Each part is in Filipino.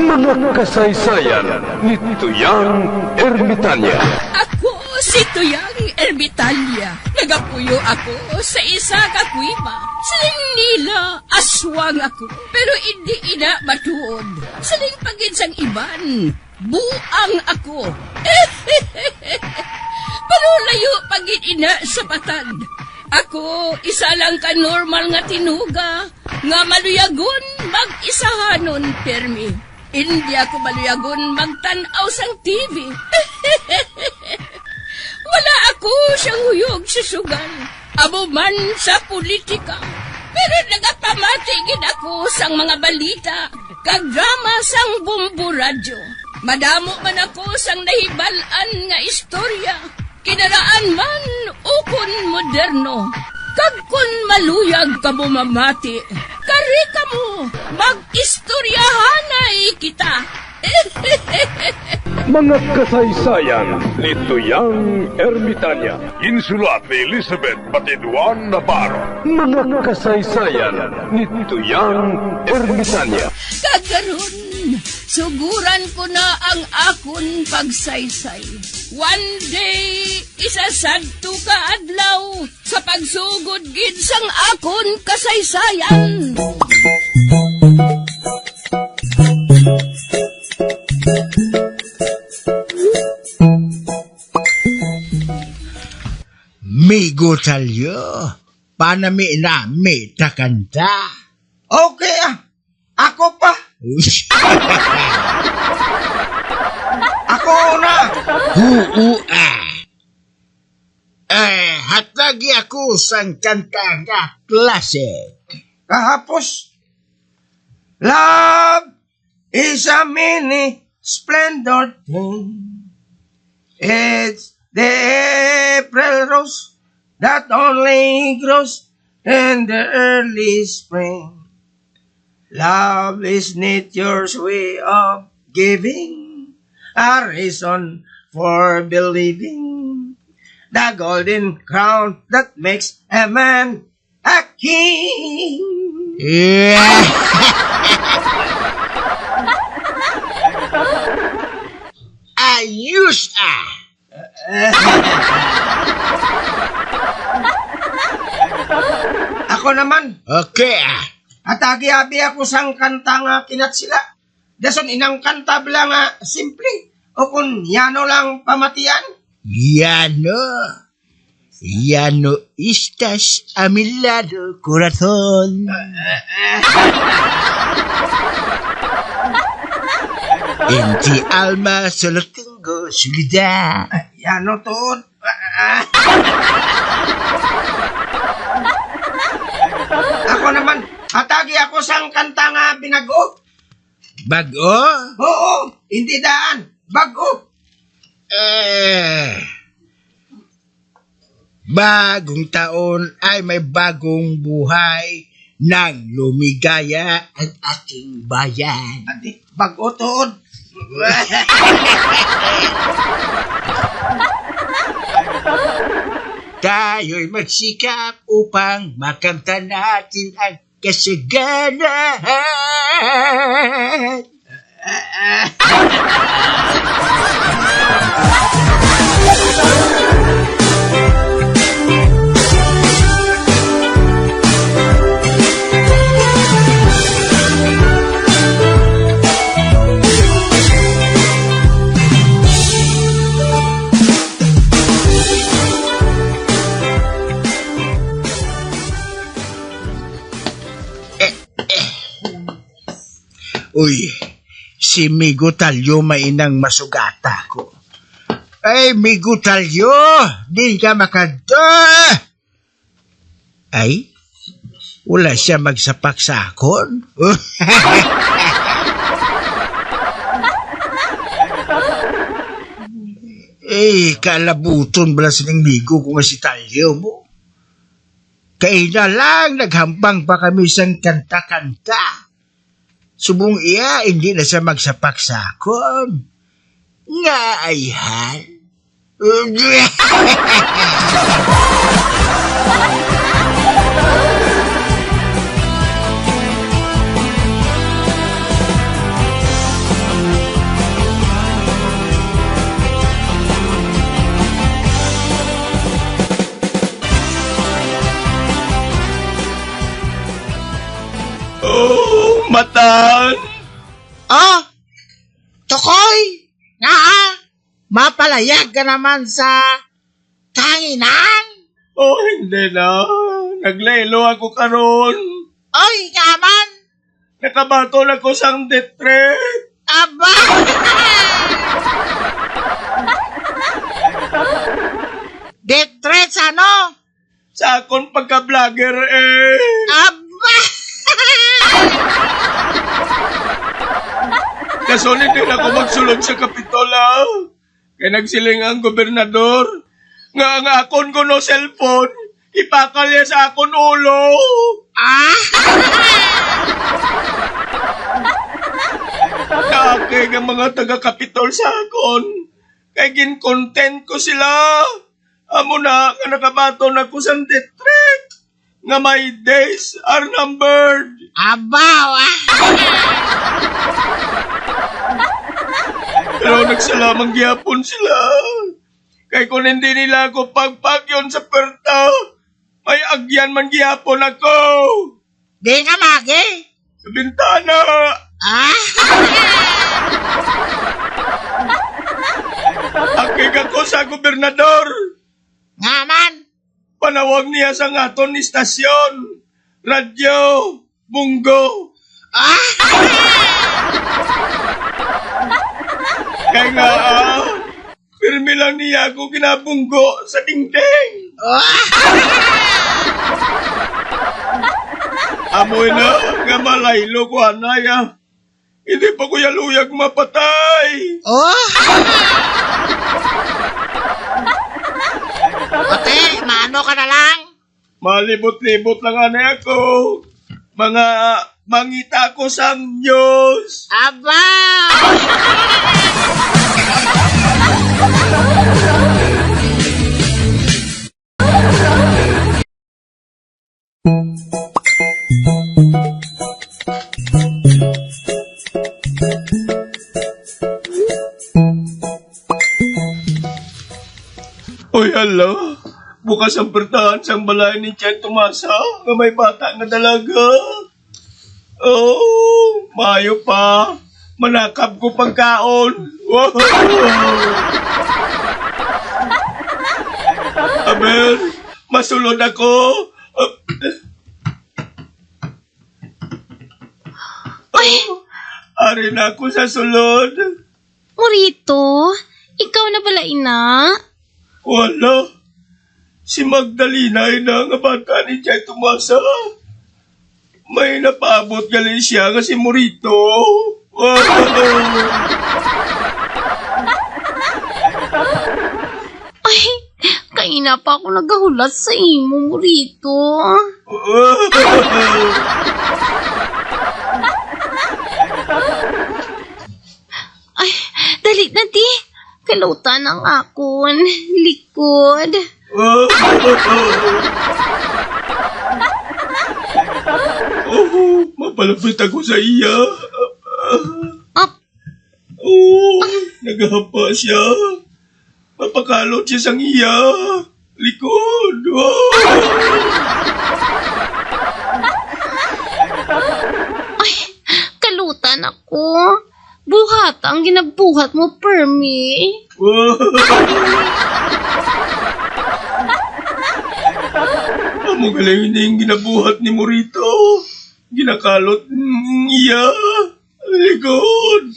Mga kasaysayan ni Tuyang Ermitanya. Ako si Tuyang Ermitanya. Nagapuyo ako sa isa ka kuiba. Siling nila, aswang ako. Pero hindi ina matuod. Siling pagin sang iban, buang ako. Pero layo pagin ina sa patad. Ako, isa lang ka normal nga tinuga, nga maluyagon mag-isahanon, permi. Hindi ako maluyagon magtanaw sang TV. Wala ako siyang huyog sa sugal, abo man sa politika. Pero nagapamatagin ako sang mga balita, kag drama sang Bumbu Radyo. Madamo man ako sang nahibalan nga istorya, kinaraan man ukon moderno. Kag kun maluyag ka mo mamati, kari ka mo, mag-istoryahanay kita. Mga kasaysayan ni Tuyang Ermitanya. Insulat ni Elizabeth Batiduan Navarro. Mga kasaysayan ni Tuyang Ermitanya. Kagaron, suguran ko na ang akon pagsaysay. One day, isasadto ka adlaw sa pagsugod gid sang akon kasaysayan. Migo talyo, panami na may takanta. Okay ako pa. Ako na. Hatagi ako sang kanta nga classic. Kahapos. Love is a mini splendor thing. It's the April rose that only grows in the early spring. Love is nature's way of giving a reason for believing. The golden crown that makes a man a king. Yeah. Ayos Ako naman. Okay Atagi-abi ako sang kanta nga kinat sila. Dason inang kanta bala nga simple. O kun yano lang pamatian. Yano estás a mi lado, corazón. En ti alma solo tengo soledad. Yano tuod. Ako naman. Atagi ako sang kanta nga binago. Bago? Oo, hindi daan. Bago. Bagong taon ay may bagong buhay nang lumigaya ang ating bayan. Adi, bago tuod. Tayo'y magsikap upang makanta natin ang kasaganahan. Uy, si Migo Talyo mainang masugata ko. Ay, Migo Talyo, di ka makadto. Ay, wala siya magsapak sa akon. Kalabuton bala sining Migo kung si Talyo mo. Kaya lang, naghambang pa kami sang kanta-kanta. Subong iya, hindi na siya magsapak sa akon. Nga ayhan. Kapitan! Oh, Tukoy! Nga, mapalayag ka naman sa tanginan. Oh, hindi na. Naglaylo ako karon. Oy, kaman! Nakabato na ko sang death threat. Aba! Death threats, ano? Sa akong pagka-vlogger eh. Aba! Kasunod din ako magsulod sa Kapitola. Kaya nagsiling ang gobernador. Nga ang akon ko no cellphone, ipakal niya sa akon ulo. Ah! Kaakay ang mga taga-Kapitol sa akon. Kaya gin-content ko sila. Amo na, nga nakabato na ko sa death threat. Nga my days are numbered. Abaw, ah! Pero nagsalamang gyapon sila. Kay kung hindi nila ako pagpagyon sa perta, may agyan man gyapon ako. Di ka magi. Sa bintana. Ah! Akig ako sa gobernador. Nga man. Panawag niya sa ngaton ni stasyon. Radyo. Bunggo. Ah! Kaya nga, pirmi lang niya ako kinabunggo sa dingding. Amoy na, nga malaylo ko anaya. Hindi pa ko yaluyag mapatay. Oh! Ote, maano ka na lang? Malibot-libot lang anay ako. Mga mangita ko sa news. Aba! Uy, hala. Bukas ang pertahan sa balay ni Tiyan Tomasa nga may bata nga dalaga. Oh, mayo pa. Manakap ko pagkaon. Wow. Aber, masulod ako. Ay, Ari na ako sa sulod. Morito, ikaw na pala ina? Wala. Si Magdalena ay na nga bata ni Tiyan Tomasa. May napaabot gali siya nga si Morito. Wow. Ay, kaina pa ako nagahulat sa imo, Morito. Ay, dali na di. Kalutan ang akon. Likod. Oh, mapalapit ako sa iya. Up. Oh, nagahapa siya. Mapakalot siya sang iya. Likod. Wow. Ay, kalutan ako. Buhat ang ginabuhat mo, Permi. Wow. Amo galing hindi yung ginabuhat ni Morito. Ginakalot iya. Likod.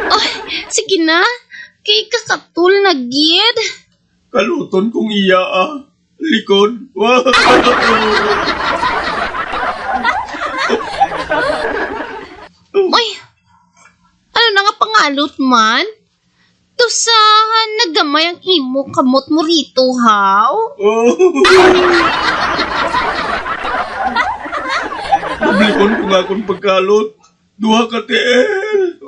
Ay, sige na. Kay kasatul na gid. Kaluton kong iya Likod. Wow. Ay, ano na nga pangalot man? To sa nagamay ang imo kamot mo rito, haw? Publikon ko nga akong pagkalot. Duha ka TL.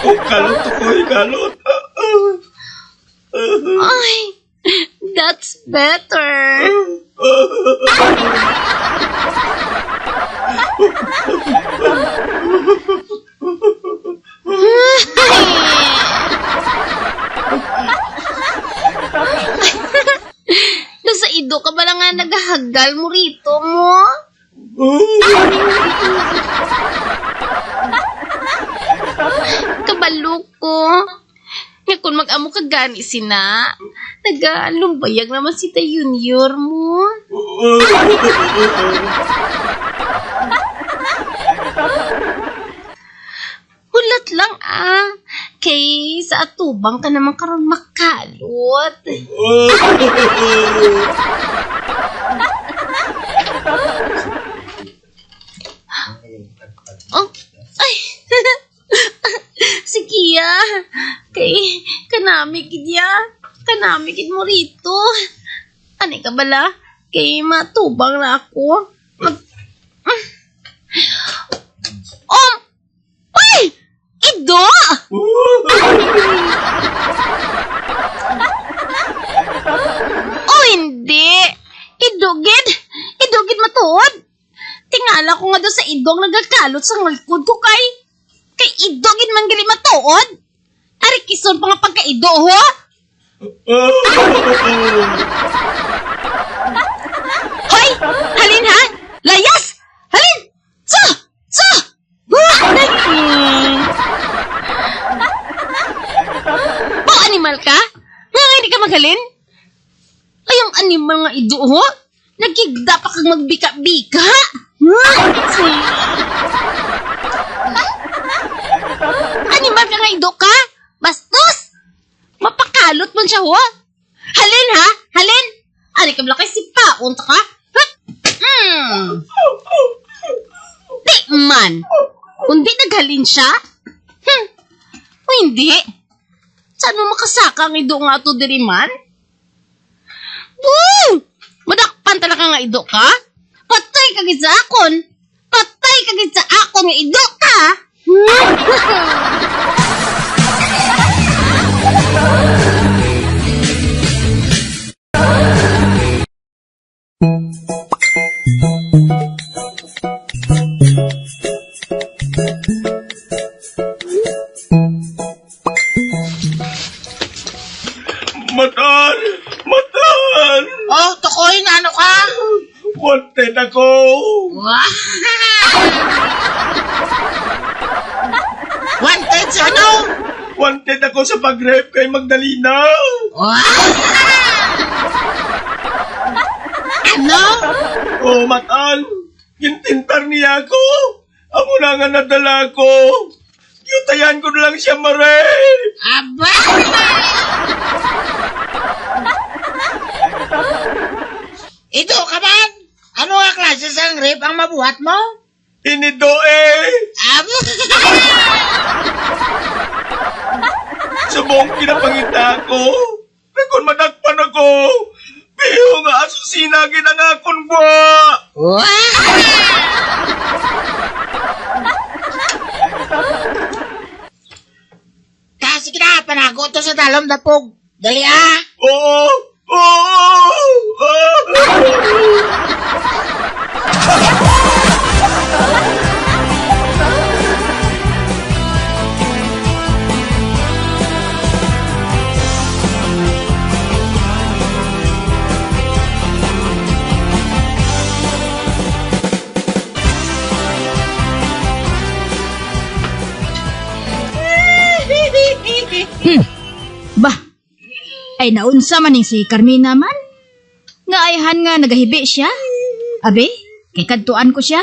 Oh, kalot ako, kalot. Ay, that's better. ido ka ba lang nga nagahagal mo rito mo? Kabalo ko. Nga kung mag-amo ka gani sina, nag-lumbayag naman si ta junior mo. Hulat lang kay sa atubang ka naman karon makalot. Oh, ay. Sige kay kanamigid mo rito. Ani ka bala? Kay matubang na ako. Ay! Ido! Hindi. Idogid matuod. Tingala ko nga doon sa idong nagakalot sa likod ko kay idogid man gali matuod. Ari kison pa nga pagka-ido, ho? Hoy! Halin, ha? Layas! Halin! So! Animal ka? Nga hindi ka maghalin? Ay, ang animal nga ido, ho? Nagkigda pa kang magbika-bika? Animal ka nga ido ka? Bastos! Mapakalot man siya, ho? Halin, ha? Halin! Ani ka blakay si Paon, ka? Di man! Kundi naghalin siya? O hindi? Saan mo makasaka ang ido nga ito diri man? Boom! Madakpan talaga nga ido ka? Patay kagid sa akon! Patay kagid sa akon nga ido ka! Matan! Oh, Tukoy, na ano ka? Wanted ako! Wanted sa ano? Wanted ako sa pag-rape kay Magdalena! Ano? Oh, Matan! Gintintar niya ako! Amo na nga nadala ko! Yutayan ko na lang siya, Mare! Aba! Ito ka man? Ano nga klase sang rape ang mabuhat mo? Inido eh! Aba! Subong kinapangita ko! Kung madakpan ako! Piyo nga asusina ginangakon ba! Kasi kinapanago to sa talom dapog. Dali Oo! Oo! Bah, ay naunsa man ning si Carmina man. Nga ayhan nga nagahibi siya. Abe, kay kadtuan ko siya.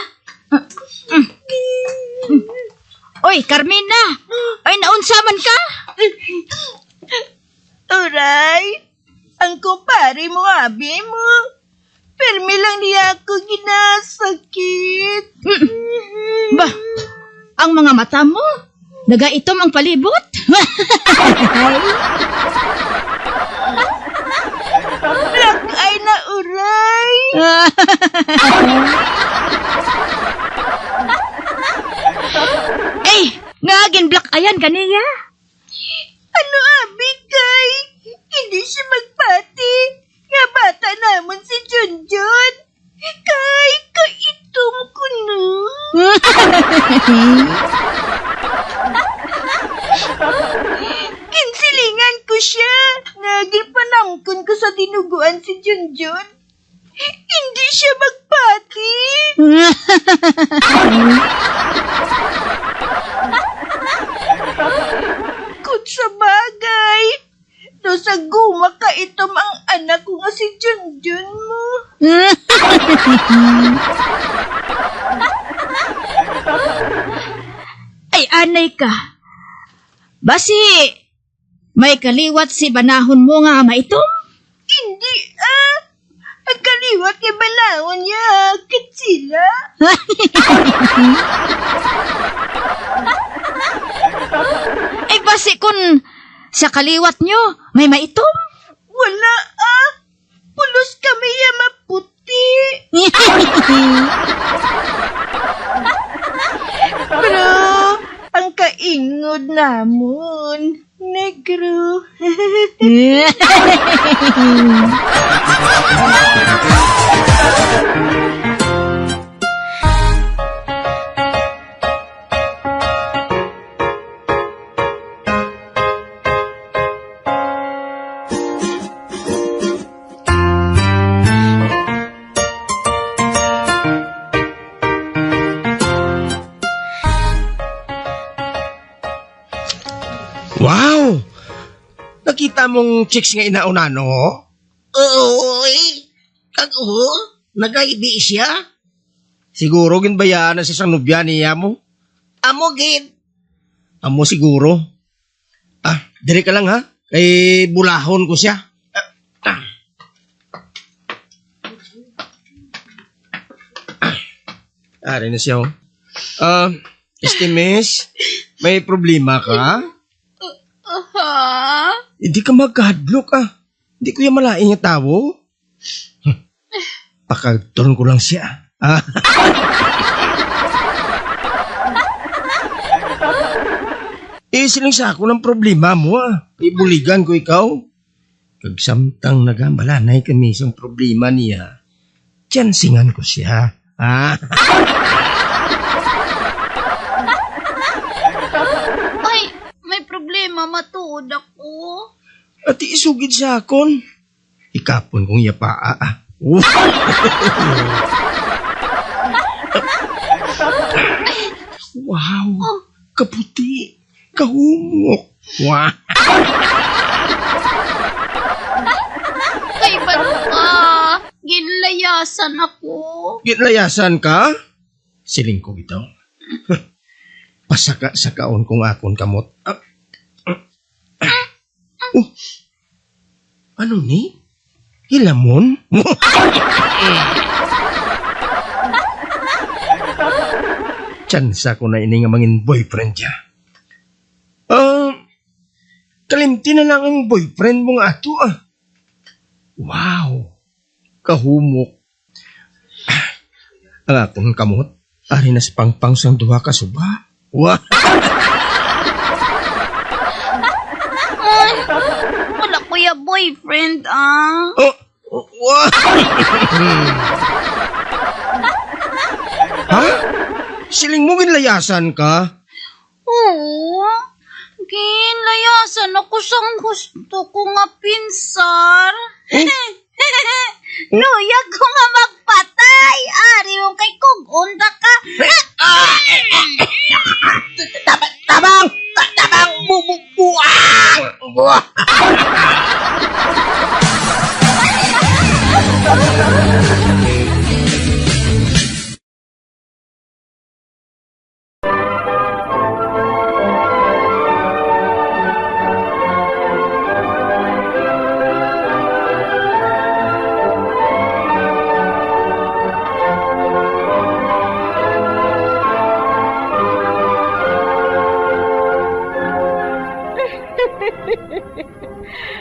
Oy, Carmina! Ay naunsa man ka? Uray, ang kumpare mo, abi mo. Permi lang niya ako ginasakit. Bah, ang mga mata mo, nagaitom ang palibot. Black eye na, uray. Eh, nga black ayan kaniya. Ano, abi, kay? Hindi siya magpati. Nga bata namon si Junjun. Kay, kaitom ko na. Kinsilingan ko siya. Naging panangkon ko sa dinuguan si Junjun. hindi siya magpati. Kung sa bagay, no sa guma ka itom ang anak ko nga si Junjun mo. Ay, anay ka. Basi, may kaliwat si banahon mo nga maitom? Hindi ang kaliwat kay balawon niya, kit sila. Ay, basi kun sa kaliwat nyo, may maitom? Wala pulos kami ya maputi. Pero ang kaingod namon, negro. Wow! Nakita mong chicks nga inauna, no? Uy, kago, nagaibi siya? Siguro ginbayaan na sa isang nubya niya mo. Amo gid. Amo siguro. Dire ka lang ha. Kay bulahon ko siya. Ari na siya, oh. Estimes, may problema ka? Hindi ka magkahadlok, Hindi ko yung malaing yung tao. Pakagturon ko lang siya. Siling sa ako ng problema mo, Ibuligan ko ikaw. Kagsamtang nagambalanay kami isang problema niya. Tiyansingan ko siya. Ay, may problema matuod ako. At isugid sa akon. Ikapon kong yapaa. Wow, kaputi, kahumok. Wow. Kay ba't ginlayasan ako? Gitlayasan ka? Siling ko ito. Pasaka-sakaon kong akon kamot. Ano ni? Hilamon? Tsansa ko na ini nga mangin boyfriend niya. Kalimti na lang ang boyfriend mo nga ato, Wow, kahumok. Ang akong kamot, ari na sa pangpang sang duha ka suba. Wow. Ay, wala ko ya boyfriend, Wow. Ha? Siling mo ginlayasan ka? Oo, ginlayasan ako sang gusto ko nga pinsar. Luya ko nga magpatay. Ari mo kay kugunda ka. Tabang! Tabang! Buang!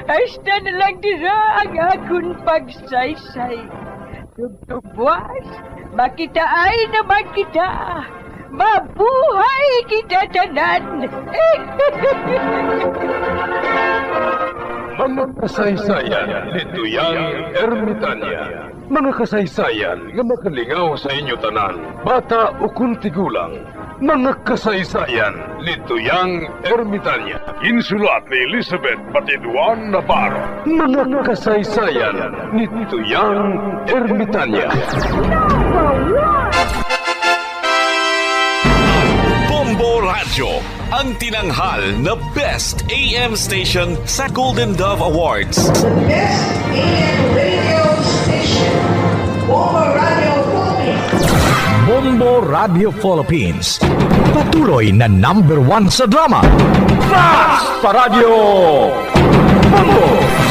Hasta na lang dira ang akong pagsaysay. Tugtugwas, makitaay naman kita. Mabuhay kita tanan. Mga kasaysayan ni Tuyang Ermitanya. Mga kasaysayan nga makalingaw sa inyo tanan, bata o kunti gulang. mga kasaysayan ni Tuyang Ermitanya. Insulat ni Elizabeth Batiduan Navarro. Mga kasaysayan ni Tuyang Ermitanya. Bombo Radio, ang tinanghal na Best AM Station sa Golden Dove Awards. Bombo Radio Philippines. Patuloy na #1 sa drama. Basta Radio Bombo!